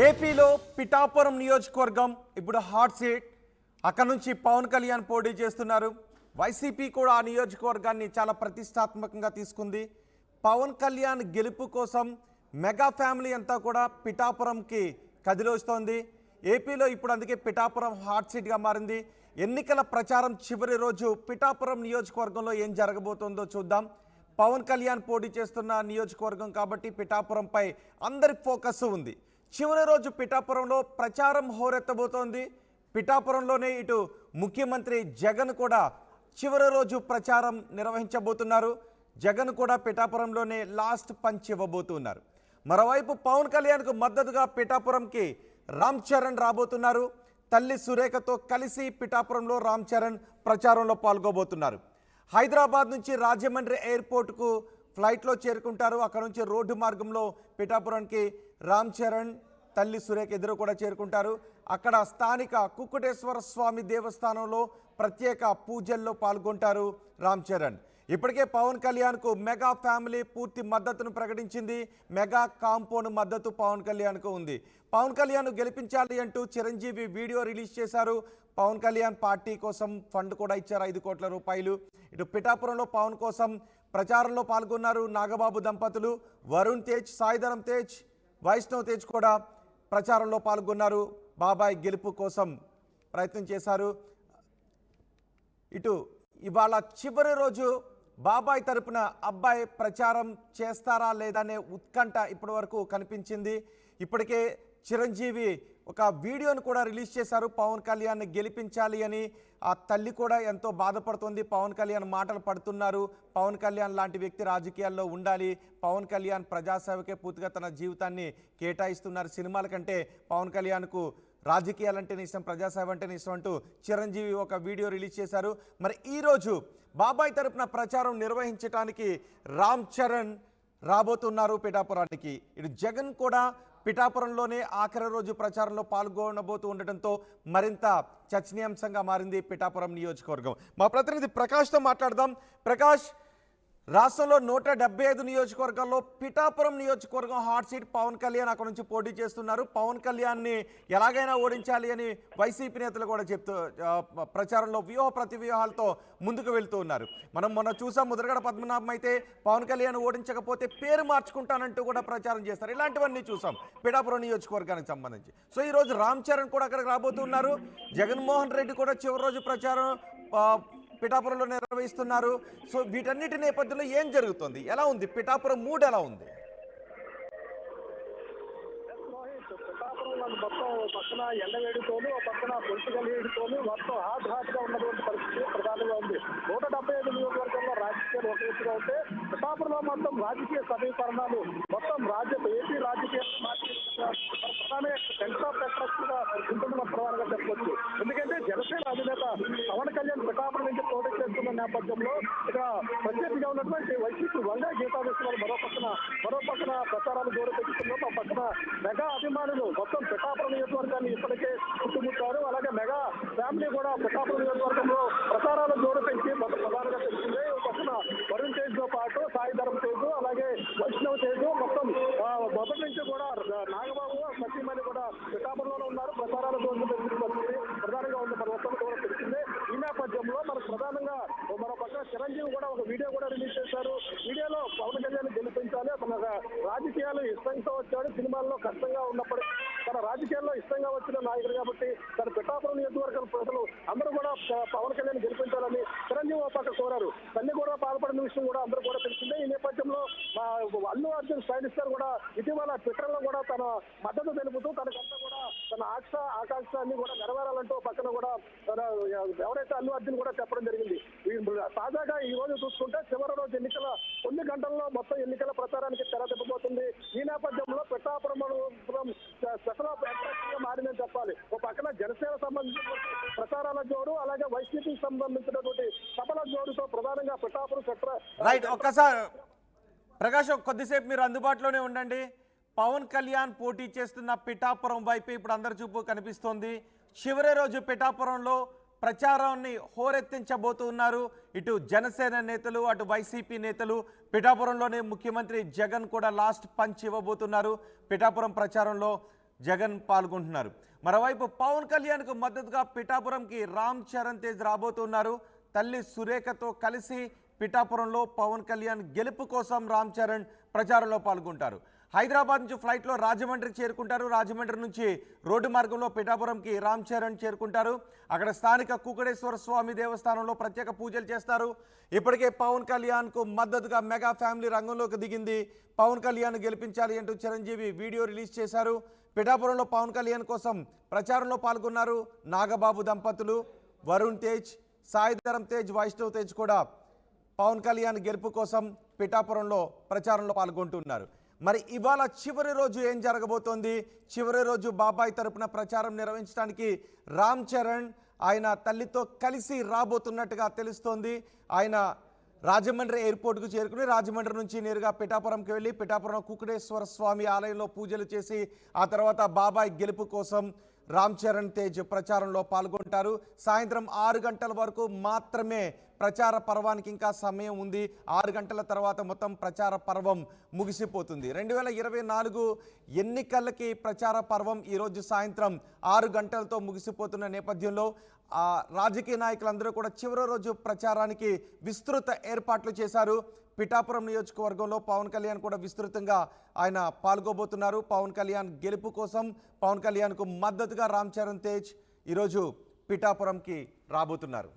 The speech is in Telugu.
ఏపీలో పిఠాపురం నియోజకవర్గం ఇప్పుడు హాట్ సీట్. అక్కడ నుంచి పవన్ కళ్యాణ్ పోటీ చేస్తున్నారు. వైసీపీ కూడా ఆ నియోజకవర్గాన్ని చాలా ప్రతిష్టాత్మకంగా తీసుకుంది. పవన్ కళ్యాణ్ గెలుపు కోసం మెగా ఫ్యామిలీ అంతా కూడా పిఠాపురంకి కదిలొస్తోంది. ఏపీలో ఇప్పుడు అందుకే పిఠాపురం హాట్ సీట్గా మారింది. ఎన్నికల ప్రచారం చివరి రోజు పిఠాపురం నియోజకవర్గంలో ఏం జరగబోతుందో చూద్దాం. పవన్ కళ్యాణ్ పోటీ చేస్తున్న నియోజకవర్గం కాబట్టి పిఠాపురంపై అందరి ఫోకస్ ఉంది. చివరి రోజు పిఠాపురంలో ప్రచారం హోరెత్తబోతోంది. పిఠాపురంలోనే ఇటు ముఖ్యమంత్రి జగన్ కూడా చివరి రోజు ప్రచారం నిర్వహించబోతున్నారు. జగన్ కూడా పిఠాపురంలోనే లాస్ట్ పంచ్ ఇవ్వబోతున్నారు. మరోవైపు పవన్ కళ్యాణ్కు మద్దతుగా పిఠాపురంకి రామ్ చరణ్ రాబోతున్నారు. తల్లి సురేఖతో కలిసి పిఠాపురంలో రామ్ చరణ్ ప్రచారంలో పాల్గొబోతున్నారు. హైదరాబాద్ నుంచి రాజమండ్రి ఎయిర్పోర్ట్కు ఫ్లైట్లో చేరుకుంటారు. అక్కడ నుంచి రోడ్డు మార్గంలో పిఠాపురానికి రామ్ చరణ్ తల్లి సురేఖ ఇద్దరు కూడా చేరుకుంటారు. అక్కడ స్థానిక కుక్కుటేశ్వర స్వామి దేవస్థానంలో ప్రత్యేక పూజల్లో పాల్గొంటారు రామ్ చరణ్. ఇప్పటికే పవన్ కళ్యాణ్కు మెగా ఫ్యామిలీ పూర్తి మద్దతును ప్రకటించింది. మెగా కాంపౌండ్ మద్దతు పవన్ కళ్యాణ్కు ఉంది. పవన్ కళ్యాణ్ గెలిపించాలి అంటూ చిరంజీవి వీడియో రిలీజ్ చేశారు. పవన్ కళ్యాణ్ పార్టీ కోసం ఫండ్ కూడా ఇచ్చారు 5 కోట్ల రూపాయలు. ఇటు పిఠాపురంలో పవన్ కోసం ప్రచారంలో పాల్గొన్నారు నాగబాబు దంపతులు. వరుణ్ తేజ్, సాయిధరం తేజ్, వైష్ణవ్ తేజ్ కూడా ప్రచారంలో పాల్గొన్నారు. బాబాయ్ గెలుపు కోసం ప్రయత్నం చేశారు. ఇటు ఇవాళ చివరి రోజు బాబాయ్ తరపున అబ్బాయి ప్రచారం చేస్తారా లేదా అనే ఉత్కంఠ ఇప్పటి వరకు కనిపించింది. ఇప్పటికే చిరంజీవి ఒక వీడియోను కూడా రిలీజ్ చేశారు. పవన్ కళ్యాణ్ని గెలిపించాలి అని. ఆ తల్లి కూడా ఎంతో బాధపడుతుంది. పవన్ కళ్యాణ్ మాటలు పడుతున్నారు. పవన్ కళ్యాణ్ లాంటి వ్యక్తి రాజకీయాల్లో ఉండాలి. పవన్ కళ్యాణ్ ప్రజాసేవకే పూర్తిగా తన జీవితాన్ని కేటాయిస్తున్నారు. సినిమాల కంటే పవన్ కళ్యాణ్కు రాజకీయాలంటేనే ఇష్టం, ప్రజాసేవ అంటేనే ఇష్టం అంటూ చిరంజీవి ఒక వీడియో రిలీజ్ చేశారు. మరి ఈరోజు బాబాయ్ తరపున ప్రచారం నిర్వహించడానికి రామ్ చరణ్ రాబోతున్నారు పిఠాపురానికి. ఇటు జగన్ కూడా పిఠాపురంలోనే ఆఖరి రోజు ప్రచారంలో పాల్గొనబోతూ ఉండటంతో మరింత చర్చనీయాంశంగా మారింది పిఠాపురం నియోజకవర్గం. మా ప్రతినిధి ప్రకాష్తో మాట్లాడదాం. ప్రకాష్, రాష్ట్రంలో 175 నియోజకవర్గాల్లో పిఠాపురం నియోజకవర్గం హాట్ సీట్. పవన్ కళ్యాణ్ అక్కడ నుంచి పోటీ చేస్తున్నారు. పవన్ కళ్యాణ్ని ఎలాగైనా ఓడించాలి అని వైసీపీ నేతలు కూడా ప్రచారంలో వ్యూహ ప్రతి వ్యూహాలతో ముందుకు వెళ్తూ ఉన్నారు. మనం మొన్న చూసాం, ముద్రగడ పద్మనాభం అయితే పవన్ కళ్యాణ్ ఓడించకపోతే పేరు మార్చుకుంటానంటూ కూడా ప్రచారం చేస్తారు. ఇలాంటివన్నీ చూసాం పిఠాపురం నియోజకవర్గానికి సంబంధించి. సో ఈరోజు రామ్ చరణ్ కూడా అక్కడికి రాబోతున్నారు. జగన్మోహన్ రెడ్డి కూడా చివరి రోజు ప్రచారం పిఠాపురంలో నిర్వహిస్తున్నారు. సో వీటన్నిటి నేపథ్యంలో ఏం జరుగుతుంది, ఎలా ఉంది పిఠాపురం మూడ్, ఎలా ఉంది? పిఠాపురంలో మొత్తం పక్కన ఎండవేడితోనూ పక్కన పొలిటికల్ వేడితోనూ మొత్తం హాట్ గా ఉన్నటువంటి పరిస్థితి ప్రధానంగా ఉంది. 175 నియోజకవర్గంలో రాజకీయాలు ఒక ఎత్తుగా ఉంటే పిఠాపురంలో మొత్తం రాజకీయ సమీకరణాలు మొత్తం ఏపీ రాజకీయ ప్రధాన సెంటర్ ఆఫ్ ఇంట్రెస్ట్ గా ఉంటుందని ప్రధానంగా చెప్పవచ్చు. ఎందుకంటే జనసేన అధినేత పవన్ కళ్యాణ్ పిఠాపురం నుంచి పోటీ చేస్తున్న నేపథ్యంలో ఇక్కడ ప్రత్యేకంగా ఉన్నటువంటి వైసీపీ వంగ గీతా విశ్వాలు మరో పక్కన ప్రచారాలు దూరపెట్టుతున్నారు. ఒక పక్కన మెగా అభిమానులు మొత్తం పిఠాపురం నియోజకవర్గాన్ని ఇప్పటికే చుట్టుముట్టారు. అలాగే మెగా ఫ్యామిలీ కూడా పిఠాపురం నియోజకవర్గంలో ప్రచారాలు దూరపెట్టి మొత్తం ప్రధానంగా తెలిసిందే. పక్కన వరుణ్ తేజ్ తో పాటు సాయిధరం తేజ్, అలాగే వైష్ణవ్ తేజ్ మొత్తం మొదటి నుంచి కూడా నాగబాబు సతీమణి కూడా పిఠాపురంలో ఉన్నారు. ప్రచారాలు దూరపెట్టి ప్రధానంగా ఉన్న మొత్తం కూడా తెలిసిందే. ఈ నేపథ్యంలో మనకు ప్రధానంగా మరో పక్కన చిరంజీవి కూడా ఒక వీడియో కూడా రిలీజ్ చేశారు. వీడియోలో పవన్ కళ్యాణ్ గెలిపించాలి, తన రాజకీయాలు ఇష్టంతో వచ్చాడు, సినిమాల్లో కష్టంగా ఉన్నప్పుడు తన రాజకీయాల్లో ఇష్టంగా వచ్చిన నాయకుడు కాబట్టి తన పిఠాపురం నియోజకవర్గం ప్రజలు అందరూ కూడా పవన్ కళ్యాణ్ గెలిపించాలని చిరంజీవి పక్క కోరారు. తల్లి కూడా పాల్పడిన విషయం కూడా అందరూ కూడా తెలిసిందే. ఈ నేపథ్యంలో అల్లు అర్జున్ స్టైల్ స్టార్ కూడా ఇటీవల ట్విట్టర్ లో కూడా తన మద్దతు తెలుపుతూ తనకంతా కూడా తన ఆకాంక్ష అన్ని కూడా నెరవేరాలంటూ పక్కన కూడా ఎవరైతే అల్లు అర్జున్ కూడా చెప్పడం జరిగింది. తాజాగా ఈ రోజు చూసుకుంటే చివరి రోజు ఎన్నికల కొన్ని గంటల్లో మొత్తం ఎన్నికల ప్రచారానికి తెర తిప్పబోతుంది. ఈ నేపథ్యంలో పిఠాపురం స్పెషల్ ఆఫ్ ఇంట్రెస్ట్ గా మారిందని చెప్పాలి. ఒక పక్కన జనసేన సంబంధించిన ప్రచారాల జోరు, అలాగే వైసీపీకి సంబంధించినటువంటి సభల జోరుతో ప్రధానంగా పిఠాపురం రైట్. ఒక్కసారి ప్రకాష్ కొద్దిసేపు మీరు అందుబాటులోనే ఉండండి. పవన్ కళ్యాణ్ పోటీ చేస్తున్న పిఠాపురం వైపు ఇప్పుడు అందరి చూపు కనిపిస్తోంది. చివరి రోజు పిఠాపురంలో ప్రచారాన్ని హోరెత్తించబోతున్నారు. ఇటు జనసేన నేతలు, అటు వైసీపీ నేతలు. పిఠాపురంలోనే ముఖ్యమంత్రి జగన్ కూడా లాస్ట్ పంచ్ ఇవ్వబోతున్నారు. పిఠాపురం ప్రచారంలో జగన్ పాల్గొంటున్నారు. మరోవైపు పవన్ కళ్యాణ్కు మద్దతుగా పిఠాపురంకి రామ్ చరణ్ తేజ్ రాబోతున్నారు. తల్లి సురేఖతో కలిసి పిఠాపురంలో పవన్ కళ్యాణ్ గెలుపు కోసం రామ్ చరణ్ ప్రచారంలో పాల్గొంటారు. హైదరాబాద్ నుంచి ఫ్లైట్లో రాజమండ్రికి చేరుకుంటారు. రాజమండ్రి నుంచి రోడ్డు మార్గంలో పిఠాపురంకి రామ్ చరణ్ చేరుకుంటారు. అక్కడ స్థానిక కుక్కడేశ్వర స్వామి దేవస్థానంలో ప్రత్యేక పూజలు చేస్తారు. ఇప్పటికే పవన్ కళ్యాణ్కు మద్దతుగా మెగా ఫ్యామిలీ రంగంలోకి దిగింది. పవన్ కళ్యాణ్ గెలిపించాలి అంటూ చిరంజీవి వీడియో రిలీజ్ చేశారు. పిఠాపురంలో పవన్ కళ్యాణ్ కోసం ప్రచారంలో పాల్గొన్నారు నాగబాబు దంపతులు. వరుణ్ తేజ్, సాయిధరం తేజ్, వైష్ణవ్ తేజ్ కూడా పవన్ కళ్యాణ్ గెలుపు కోసం పిఠాపురంలో ప్రచారంలో పాల్గొంటున్నారు. మరి ఇవాళ చివరి రోజు ఏం జరగబోతోంది? చివరి రోజు బాబాయ్ తరపున ప్రచారం నిర్వహించడానికి రామ్ చరణ్ ఆయన తల్లితో కలిసి రాబోతున్నట్టుగా తెలుస్తోంది. ఆయన రాజమండ్రి ఎయిర్పోర్ట్కు చేరుకుని రాజమండ్రి నుంచి నేరుగా పిఠాపురంకి వెళ్ళి పిఠాపురం కుక్కడేశ్వర స్వామి ఆలయంలో పూజలు చేసి ఆ తర్వాత బాబాయ్ గెలుపు కోసం రామ్ చరణ్ తేజ్ ప్రచారంలో పాల్గొంటారు. సాయంత్రం 6 గంటల వరకు మాత్రమే ప్రచార పర్వానికి ఇంకా సమయం ఉంది. 6 గంటల తర్వాత మొత్తం ప్రచార పర్వం ముగిసిపోతుంది. 2024 ఎన్నికలకి ప్రచార పర్వం ఈరోజు సాయంత్రం 6 గంటలతో ముగిసిపోతున్న నేపథ్యంలో రాజకీయ నాయకులందరూ కూడా చివరి రోజు ప్రచారానికి విస్తృత ఏర్పాట్లు చేశారు. పిఠాపురం నియోజకవర్గంలో పవన్ కళ్యాణ్ కూడా విస్తృతంగా ఆయన పాల్గొబోతున్నారు. పవన్ కళ్యాణ్ గెలుపు కోసం పవన్ కళ్యాణ్కు మద్దతుగా రామ్ చరణ్ తేజ్ ఈరోజు పిఠాపురంకి రాబోతున్నారు.